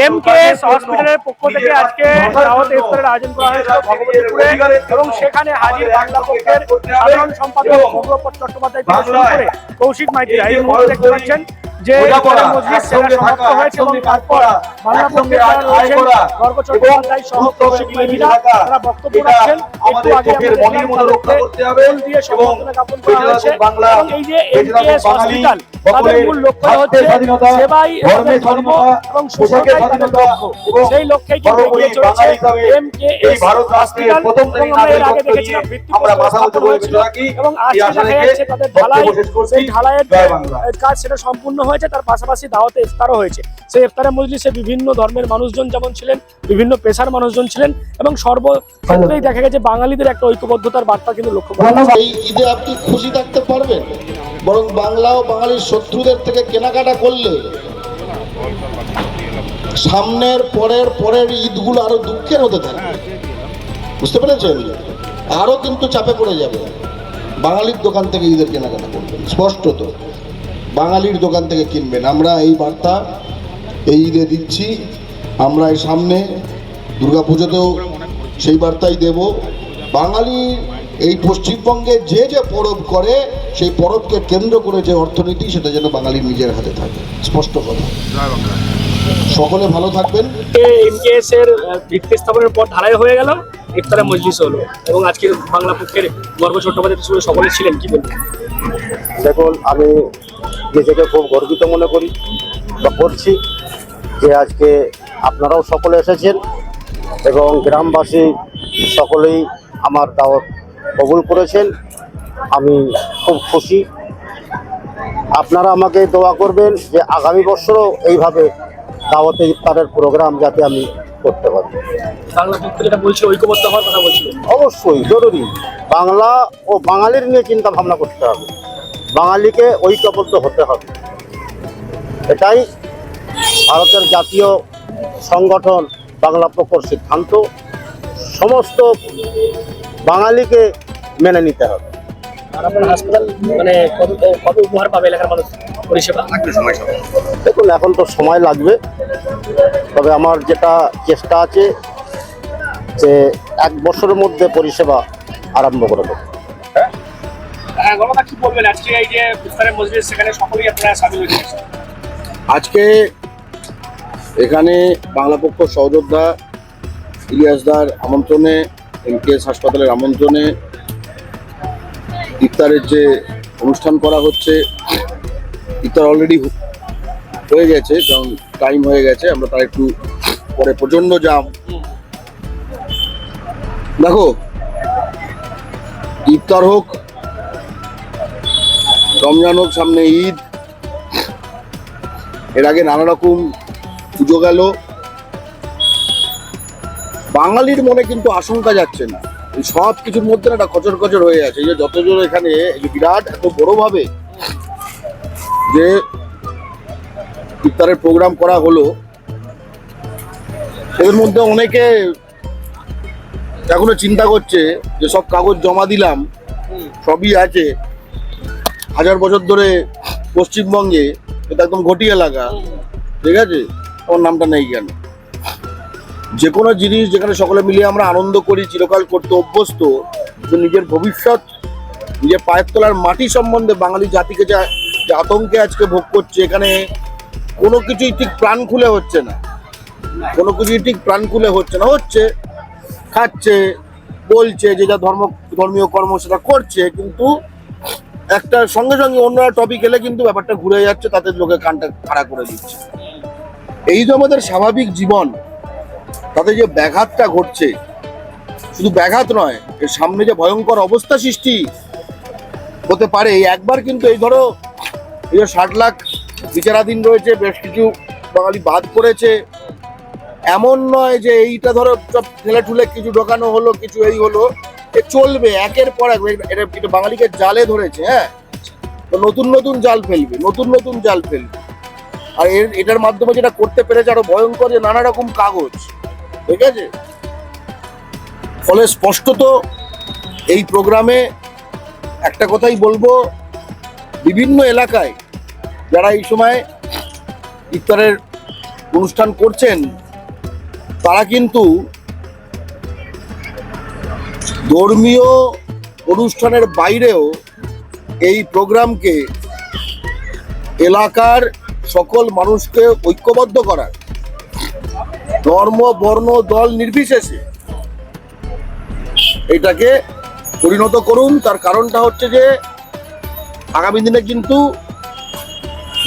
MKS হসপিটালের পক্ষ থেকে আজকে দাওয়াত ইফতারের আয়োজন করা হয়েছিল ভগবতীপুরে এবং সেখানে হাজির বাংলা পক্ষের সাধারণ সম্পাদক ভগবত চট্টোপাধ্যায় থেকে শুরু করে কৌশিক মাইতিরা। এই মুহূর্তে দেখতে পাচ্ছেন যে মজলিস সেটা সমাপ্ত হয়েছে এবং তারপর বাংলা পক্ষের যারা রয়েছেন গর্গ চট্টোপাধ্যায় সহ কৌশিক মাইতিরা তারা বক্তব্য রাখছেন। একটু আগে ফুল দিয়ে সম্বর্ধনা জ্ঞাপন করা হয়েছে এবং এই যে এমকেএস হসপিটাল তাদের মূল লক্ষ্য হচ্ছে সেবাই তাদের ধর্ম এবং সুশাসনই তাদের লক্ষ্য। সেই লক্ষ্যেই কিন্তু এগিয়ে চলেছে এমকেএস হসপিটাল এবং আমরা এর আগে দেখেছিলাম ভিত্তিপ্রস্তর স্থাপন হয়েছিল এবং আজকে দেখা যাচ্ছে তাদের ঢালাই, সেই ঢালাইয়ের কাজ সেটা সম্পূর্ণ হয়েছে। তার পাশাপাশি দাওয়াতে ইফতারও হয়েছে। সেই ইফতারের মজলিসে বিভিন্ন ধর্মের মানুষজন যেমন ছিলেন, বিভিন্ন পেশার মানুষজন ছিলেন এবং সর্বক্ষেত্রেই দেখা গেছে বাঙালিদের একটা ঐক্যবদ্ধতার বার্তা কিন্তু লক্ষ্য করা যায়। এই ঈদে আপনি খুশি থাকতে পারবেন, বরং বাংলা ও বাঙালির শত্রুদের থেকে কেনাকাটা করলে সামনের পরের ঈদগুলো আরো দুঃখের হতে থাকবে। বুঝতে পেরেছেন? আরো কিন্তু চাপে পড়ে যাবে। বাঙালির দোকান থেকে ঈদের কেনাকাটা করবেন, স্পষ্টত বাঙালির দোকান থেকে কিনবেন। আমরা এই বার্তা এই ঈদে দিচ্ছি। আমরা এই সামনে দুর্গাপুজোতেও সেই বার্তাই দেব। বাঙালি এই পশ্চিমবঙ্গে যে যে পরব করে সেই পরবকে কেন্দ্র করে যে অর্থনীতি সেটা যেন বাঙালির নিজের হাতে থাকে। স্পষ্ট কথা। সকলে ভালো থাকবেন। এমকেএস এর ভিত্তি স্থাপনের পর ঢালাই হয়ে গেল, ইফতারের মজলিস হলো এবং আজকে বাংলা পক্ষের গর্গ চট্টোপাধ্যায় সকলে ছিলেন। কি বলবেন? দেখুন, আমি নিজেকে খুব গর্বিত মনে করি বা করছি যে আজকে আপনারাও সকলে এসেছেন এবং গ্রামবাসী সকলেই আমার দাওয়াত কবুল করেছেন। আমি খুব খুশি। আপনারা আমাকে দোয়া করবেন যে আগামী বছরও এইভাবে দাওয়াতে ইফতারের প্রোগ্রাম যাতে আমি করতে পারি। বাংলা পক্ষ যেটা বলছে ঐক্যবদ্ধ হওয়ার কথা বলছিল, অবশ্যই জরুরি। বাংলা ও বাঙালির নিয়ে চিন্তা ভাবনা করতে হবে, বাঙালিকে ঐক্যবদ্ধ হতে হবে। এটাই ভারতের জাতীয় সংগঠন বাংলা পক্ষর সিদ্ধান্ত। সমস্ত বাঙালিকে মেনে নিতে হবে। আর আপনার হাসপাতাল মানে কত উপহার পাবে এলাকার মানুষ পরিষেবা? দেখুন, এখন তো সময় লাগবে, তবে আমার যেটা চেষ্টা আছে যে 1 বছরের মধ্যে পরিষেবা আরম্ভ করে দেবো। কি বলবেন আজকে এই যে ইফতারের মজলিস, সেখানে সকলেই আপনারা শামিল হয়েছেন? আজকে এখানে বাংলা পক্ষ সহযোদ্ধা ইলিয়াসদার আমন্ত্রণে, এমকেএস হাসপাতালের আমন্ত্রণে ইফতারের যে অনুষ্ঠান করা হচ্ছে, ইফতার অলরেডি হয়ে গেছে, কারণ টাইম হয়ে গেছে। আমরা তার একটু পরে প্রচণ্ড জাম। দেখো, ইফতার হোক, রমজান হোক, সামনে ঈদ, এর আগে নানা রকম পুজো গেল, বাঙালির মনে কিন্তু আশঙ্কা যাচ্ছে না। এই সব কিছুর মধ্যে একটা কচর কচর হয়ে আছে। যে যত জোর এখানে বিরাট এত বড়ভাবে যে ইফতারের প্রোগ্রাম করা হলো, এর মধ্যে অনেকে এখনো চিন্তা করছে যে সব কাগজ জমা দিলাম, সবই আছে, 1000 বছর ধরে পশ্চিমবঙ্গে এটা একদম ঘটি এলাকা, ঠিক আছে, আমার নামটা নেই কেন? যে কোনো জিনিস যেখানে সকলে মিলিয়ে আমরা আনন্দ করি, চিরকাল করতে অভ্যস্ত, যে নিজের ভবিষ্যৎ, নিজের পায়ের তলার মাটি সম্বন্ধে বাঙালি জাতিকে যে আতঙ্কে আজকে ভোগ করছে, এখানে কোনো কিছুই ঠিক প্রাণ খুলে হচ্ছে না। কোনো কিছুই ঠিক প্রাণ খুলে হচ্ছে না। হচ্ছে, খাচ্ছে, বলছে, যে যা ধর্মীয় কর্ম সেটা করছে, কিন্তু একটা সঙ্গে সঙ্গে অন্য টপিক এলে কিন্তু ব্যাপারটা ঘুরে যাচ্ছে, তাদের লোকে কানটা খাড়া করে দিচ্ছে। এই যে আমাদের স্বাভাবিক জীবন, তাতে যে ব্যাঘাতটা ঘটছে, শুধু ব্যাঘাত নয়, এর সামনে যে ভয়ঙ্কর অবস্থা সৃষ্টি হতে পারে। একবার কিন্তু এই ধরো, এই যে 60 লাখ বিচারাধীন রয়েছে, বেশ কিছু বাঙালি বাদ পড়েছে, এমন নয় যে এইটা ধরো সব ঠেলে ঠুলে কিছু ঢোকানো হলো, কিছু এই হলো, এ চলবে একের পর এক। এটা বাঙালিকে জালে ধরেছে। হ্যাঁ, তো নতুন নতুন জাল ফেলবে, নতুন নতুন জাল ফেলবে। আর এটার মাধ্যমে যেটা করতে পেরেছে আরো ভয়ঙ্কর, যে নানা রকম কাগজ, ঠিক আছে। ফলে স্পষ্টত এই প্রোগ্রামে একটা কথাই বলবো, বিভিন্ন এলাকায় যারা এই সময় ইফতারের অনুষ্ঠান করছেন তারা কিন্তু ধর্মীয় অনুষ্ঠানের বাইরেও এই প্রোগ্রামকে এলাকার সকল মানুষকে ঐক্যবদ্ধ করার, ধর্ম বর্ণ দল নির্বিশেষে এটাকে পরিণত করুন। তার কারণটা হচ্ছে যে আগামী দিনে কিন্তু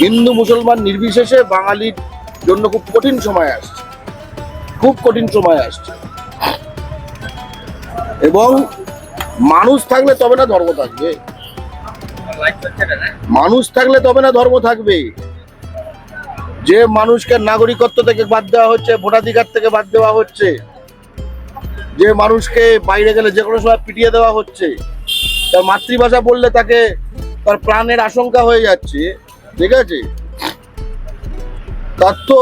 হিন্দু মুসলমান নির্বিশেষে বাঙালির জন্য খুব কঠিন সময় আসছে, খুব কঠিন সময় আসছে। এবং মানুষ থাকলে তবে না ধর্ম থাকবে, মানুষ থাকলে তবে না ধর্ম থাকবে। যে মানুষকে নাগরিকত্ব থেকে বাদ দেওয়া হচ্ছে, ভোটাধিকার থেকে বাদ দেওয়া হচ্ছে, যে মানুষকে বাইরে গেলে যে কোনো সময় পিটিয়ে দেওয়া হচ্ছে, তার মাতৃভাষা বললে তাকে তার প্রাণের আশঙ্কা হয়ে যাচ্ছে, ঠিক আছে, তার তো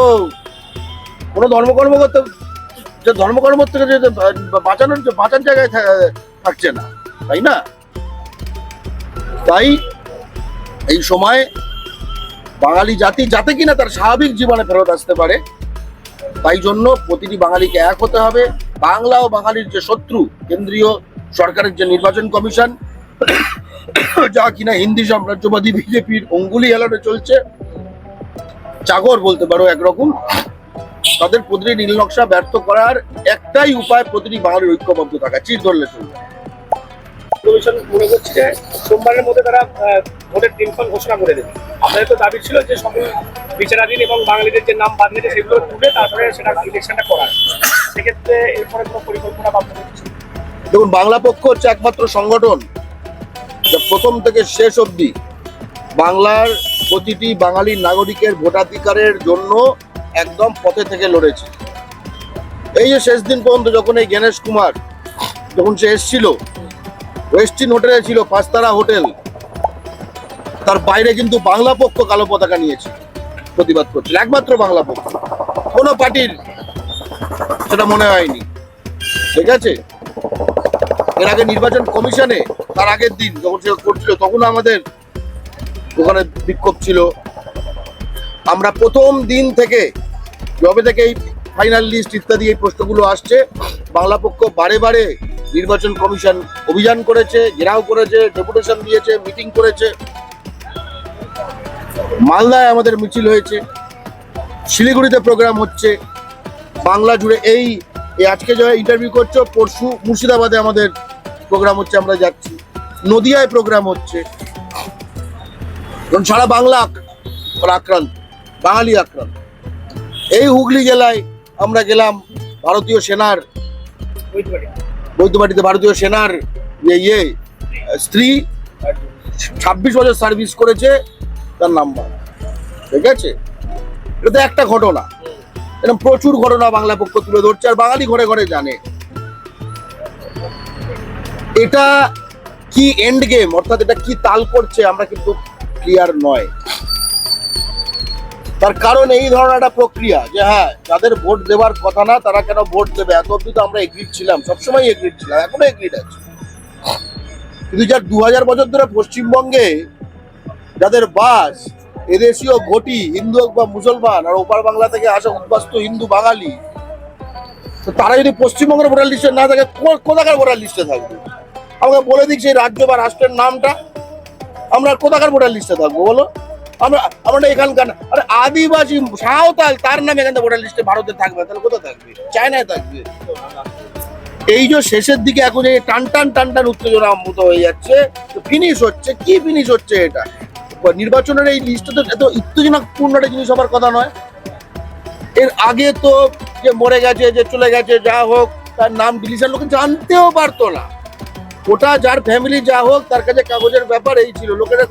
কোনো ধর্মকর্ম করতে, যে ধর্মকর্ম থেকে যে বাঁচার জায়গায় থাকছে না, তাই না? তাই এই সময় বাঙালি জাতি যাতে কিনা তার স্বাভাবিক জীবনে ফেরত আসতে পারে, তাই জন্য প্রতিটি বাঙালিকে এক হতে হবে। বাংলা ও বাঙালির যে শত্রু কেন্দ্রীয় সরকারের যে নির্বাচন কমিশন, যা কিনা হিন্দি সাম্রাজ্যবাদী বিজেপির অঙ্গুলি হেলানো চলছে, চাগর বলতে পারো একরকম, তাদের প্রতিটি নীল নকশা ব্যর্থ করার একটাই উপায় প্রতিটি বাঙালির ঐক্যবদ্ধ থাকা, চির ধরলে চলবে। কমিশন মনে করছে যে সোমবারের মধ্যে তারা ভোটের দিনক্ষণ ঘোষণা করে দেবে। আপনাদের তো দাবি ছিল যে সকল বিচারাধীন এবং বাঙালিদের যে নাম বাদ দিয়েছে সেগুলো তুলে তারপরে সেটা ইলেকশনটা করা, সেক্ষেত্রে এরপরে কোনো পরিকল্পনা বা দেখুন, বাংলা পক্ষ হচ্ছে একমাত্র সংগঠন যা প্রথম থেকে শেষ অবধি বাংলার প্রতিটি বাঙালি নাগরিকের ভোটাধিকারের জন্য একদম পথে থেকে লড়েছে। এই যে শেষ দিন পর্যন্ত যখন এই গণেশ কুমার যখন সে এসেছিল, ওয়েস্টিন হোটেলে ছিল, 5 তারা হোটেল, তার বাইরে কিন্তু বাংলা পক্ষ কালো পতাকা নিয়েছে, প্রতিবাদ করছিল, একমাত্র বাংলা পক্ষ, কোনো পার্টির সেটা মনে হয়নি, ঠিক আছে। এর আগে নির্বাচন কমিশনে তার আগের দিন যখন সে করছিল তখন আমাদের ওখানে বিক্ষোভ ছিল। আমরা প্রথম দিন থেকে যবে থেকে এই ফাইনাল লিস্ট ইত্যাদি এই প্রশ্নগুলো আসছে, বাংলা পক্ষ বারে বারে নির্বাচন কমিশন অভিযান করেছে, ঘেরাও করেছে, ডেপুটেশন দিয়েছে, মিটিং করেছে। মালদায় আমাদের মিছিল হয়েছে, শিলিগুড়িতে প্রোগ্রাম হচ্ছে, বাংলা জুড়ে এই আজকে যারা ইন্টারভিউ করছো, পরশু মুর্শিদাবাদে আমাদের প্রোগ্রাম হচ্ছে, আমরা যাচ্ছি, নদিয়ায় প্রোগ্রাম হচ্ছে, সারা বাংলা আক্রান্ত, বাঙালি আক্রান্ত। এই হুগলি জেলায় আমরা গেলাম, ভারতীয় সেনার বৈদ্যবাড়িতে ভারতীয় সেনার স্ত্রী 26 বছর সার্ভিস করেছে, তার নাম্বার, ঠিক আছে। এটা তো একটা ঘটনা, এরকম প্রচুর ঘটনা বাংলা পক্ষ তুলে ধরছে, আর বাঙালি ঘরে ঘরে জানে। এটা কি এন্ড গেম, অর্থাৎ এটা কি তাল করছে আমরা কিন্তু ক্লিয়ার নয়। তার কারণ এই ধরনের একটা প্রক্রিয়া যে হ্যাঁ, যাদের ভোট দেওয়ার কথা না তারা কেন ভোট দেবে, এত অব্দি তো আমরা এগ্রিড ছিলাম, সবসময় এগ্রিড ছিলাম, এখনো এগ্রিড আছে। কিন্তু যার 2000 বছর ধরে পশ্চিমবঙ্গে যাদের বাস, এদেশীয় ঘটি, হিন্দু হোক বা মুসলমান, আর ওপার বাংলা থেকে আসা উদ্বাস্তু হিন্দু বাঙালি, তো তারা যদি পশ্চিমবঙ্গের ভোটার লিস্টে না থাকে, কোথাকার ভোটার লিস্টে থাকবে? আমাকে বলে দিক সেই রাজ্য বা রাষ্ট্রের নামটা, আমরা কোথাকার ভোটার লিস্টে থাকবো বলো? আমরা এখানকার, আরে আদিবাসী সাঁওতাল, তার নামে এখানে ভোটার লিস্টে ভারতে থাকবে, তাহলে কোথায় থাকবে? চায়নায় থাকবে। এই যে শেষের দিকে এখন এই টান টান উত্তেজনা মতো হয়ে যাচ্ছে, ফিনিশ হচ্ছে, কি ফিনিশ হচ্ছে? এটা নির্বাচনের এই লিস্টটা তো এত উত্তেজনাপূর্ণ একটা জিনিস হবার কথা নয়। এর আগে তো যে মরে গেছে, যে চলে গেছে, যা হোক, তার নাম ডিলিশন লোকে জানতেও পারতো না। ওটা যার ফ্যামিলি যা হোক, তার কাছে কাগজের ব্যাপার এই ছিল, লোকেরা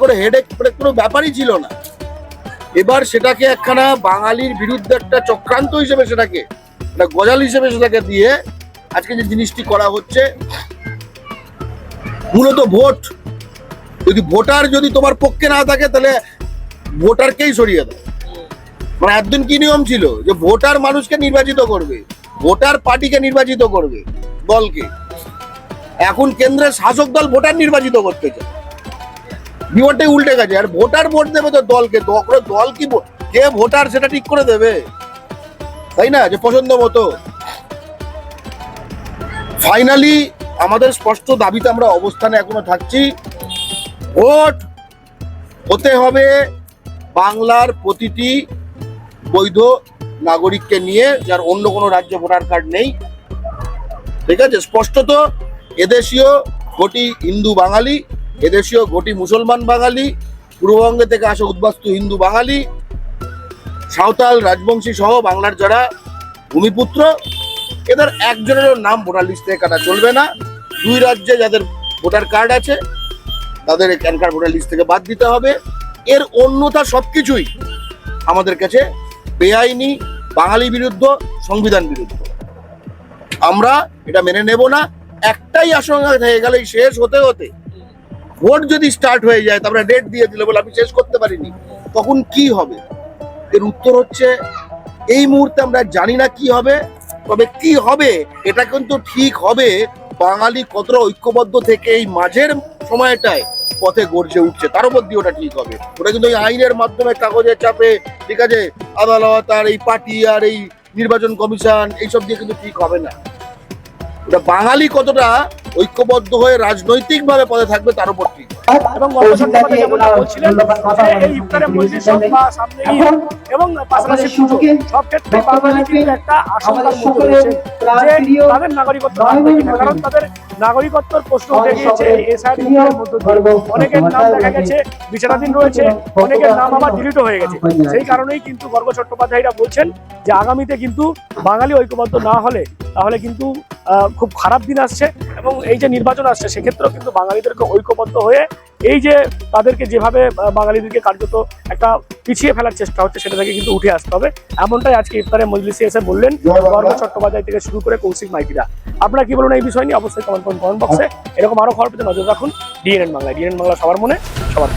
কোনো হেডেক কোনো ব্যাপারই ছিল না। এবার সেটাকে একখানা বাঙালির বিরুদ্ধে একটা চক্রান্ত হিসেবে, সেটাকে একটা গজাল হিসেবে সেটাকে দিয়ে আজকে যে জিনিসটি করা হচ্ছে, মূলত ভোট, যদি ভোটার যদি তোমার পক্ষে না থাকে তাহলে ভোটারকেই সরিয়ে দেয়। মানে একদিন কি নিয়ম ছিল যে ভোটার মানুষকে নির্বাচিত করবে, ভোটার পার্টিকে নির্বাচিত করবে, দলকে। এখন কেন্দ্রের শাসক দল ভোটার নির্বাচিত করতে চায়, বিপদটাই উল্টে গেছে। আর ভোটার ভোট দেবে তো দলকে, দল কি কে ভোটার সেটা ঠিক করে দেবে, তাই না, যে পছন্দ মতো। ফাইনালি আমাদের স্পষ্ট দাবিতে আমরা অবস্থানে এখনো থাকছি, ভোট হতে হবে বাংলার প্রতিটি বৈধ নাগরিককে নিয়ে, যার অন্য কোনো রাজ্যে ভোটার কার্ড নেই। ঠিক আছে, স্পষ্টত এদেশীয় ঘটি হিন্দু বাঙালি, এদেশীয় ঘটি মুসলমান বাঙালি, পূর্ববঙ্গে থেকে আসা উদ্বাস্তু হিন্দু বাঙালি, সাঁওতাল রাজবংশী সহ বাংলার যারা ভূমিপুত্র, এদের একজনেরও নাম ভোটার লিস্ট থেকে কাটা চলবে না। দুই রাজ্যে যাদের ভোটার কার্ড আছে তাদের প্যান কার্ড ভোটার লিস্ট থেকে বাদ দিতে হবে। এর অন্যথা সবকিছুই আমাদের কাছে বেআইনি, বাঙালি বিরুদ্ধ, সংবিধান বিরুদ্ধ। আমরা এটা মেনে নেব না। একটাই আশঙ্কা থেকে গেলেই শেষ হতে হতে ভোট যদি স্টার্ট হয়ে যায়, তারপরে ডেট দিয়ে দিলে বলে আমি শেষ করতে পারিনি, তখন কি হবে? এর উত্তর হচ্ছে এই মুহূর্তে আমরা জানি না কি হবে, তবে কি হবে এটা কিন্তু ঠিক হবে বাঙালি কতটা ঐক্যবদ্ধ থেকে এই মাঝের সময়টায় পথে গর্জে উঠছে, তার উপর দিয়ে ওটা ঠিক হবে। ওটা কিন্তু এই আইনের মাধ্যমে, কাগজের চাপে, ঠিক আছে, আদালত আর এই পার্টি আর এই নির্বাচন কমিশন এইসব দিয়ে কিন্তু ঠিক হবে না। ওটা বাঙালি কতটা ঐক্যবদ্ধ হয়ে রাজনৈতিক ভাবে পথে থাকবে তার উপর ঠিক। এবং গণতন্ত্রবাদী যেমনটা বলছিলেন যে এই ইফতারে মসজিদ হোক বা সামনে ঈদ এবং পাশাপাশি পুজো, সব ক্ষেত্রে বাঙালি কিন্তু একটা আশঙ্কার মধ্যে রয়েছে যে তাদের নাগরিকত্ব থাকবে কিনা, কারণ তাদের নাগরিকত্বর প্রশ্ন উঠে গিয়েছে এই এসআইআর এর মধ্য দিয়ে। অনেকের নাম দেখা গেছে বিচারাধীন রয়েছে, অনেকের নাম আবার ডিলিট হয়ে গেছে। সেই কারণেই কিন্তু গর্গ চট্টোপাধ্যায়রা বলছেন যে আগামীতে কিন্তু বাঙালি ঐক্যবদ্ধ না হলে তাহলে কিন্তু খুব খারাপ দিন আসছে, এবং এই যে নির্বাচন আসছে সেক্ষেত্রেও কিন্তু বাঙালিদেরকে ঐক্যবদ্ধ হয়ে এই যে তাদেরকে যেভাবে বাঙালিদেরকে কার্যত একটা পিছিয়ে ফেলার চেষ্টা হচ্ছে সেটা থেকে কিন্তু উঠে আসতে হবে। এমনটাই আজকে ইফতারে মজলিসে এসে বললেন গর্গ চট্টোপাধ্যায় থেকে শুরু করে কৌশিক মাইতিরা। আপনারা কি বলুন এই বিষয় নিয়ে? অবশ্যই কমেন্ট করুন কমেন্ট বক্সে। এরকম আরো খবর পেতে নজর রাখুন ডিএনএন বাংলায়। ডিএনএন বাংলা সবার মনে, সবার